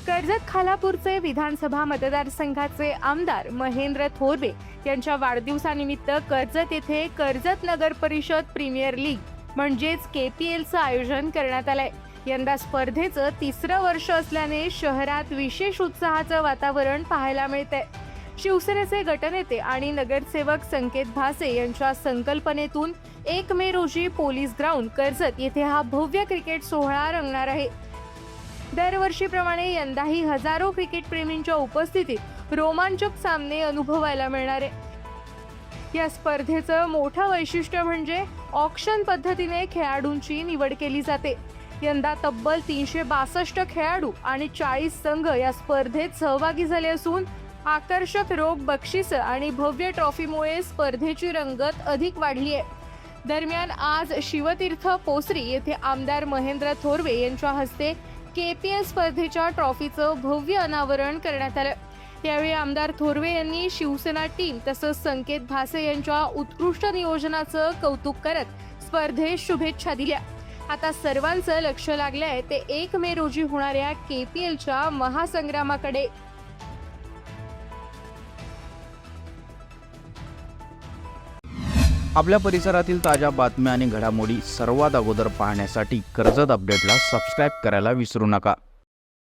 कर्जत खालापूरचे विधानसभा मतदारसंघाचे आमदार महेंद्र थोरवे यांच्या वाढदिवसानिमित्त कर्जत येथे कर्जत नगर परिषद प्रीमियर लीग म्हणजेच KPLचं आयोजन करण्यात आलंय। यंदा स्पर्धेचं तिसरं वर्ष असल्याने शहरात विशेष उत्साहाचं वातावरण पाहायला मिळतंय। शिवसेनेचे गटनेते आणि नगरसेवक संकेत भासे यांच्या संकल्पनेतून 1 मे रोजी पोलीस ग्राउंड कर्जत येथे हा भव्य क्रिकेट सोहळा रंगणार आहे। दरवर्षीप्रमाणे यंदाही हजारो क्रिकेट प्रेमींच्या उपस्थितीत रोमांचक सामने अनुभवायला मिळणार आहे। या स्पर्धेचं मोठं वैशिष्ट्य म्हणजे ऑक्शन पद्धतीने खेळाडूंची निवड केली जाते। यंदा तब्बल 362 खेळाडू आणि 40 संघ या स्पर्धेत सहभागी झाले असून आकर्षक रोख बक्षीस आणि भव्य ट्रॉफीमुळे स्पर्धेची रंगत अधिक वाढली आहे। दरम्यान आज शिवतीर्थ पोसरी येथे आमदार महेंद्र थोरवे यांच्या हस्ते KPL स्पर्धेच्या ट्रॉफीचं भव्य अनावरण करण्यात आलं। यावेळी आमदार थोरवे यांनी शिवसेना टीम तसंच संकेत भासे यांच्या उत्कृष्ट नियोजनाचं कौतुक करत स्पर्धेत शुभेच्छा दिल्या। आता सर्वांचं लक्ष लागलंय ते 1 मे रोजी होणाऱ्या KPLच्या महासंग्रामाकडे। आपल्या परिसरातील ताज्या बातम्या आणि घडामोडी सर्वात अगोदर पाहण्यासाठी कर्जत अपडेटला सबस्क्राइब करायला विसरू नका।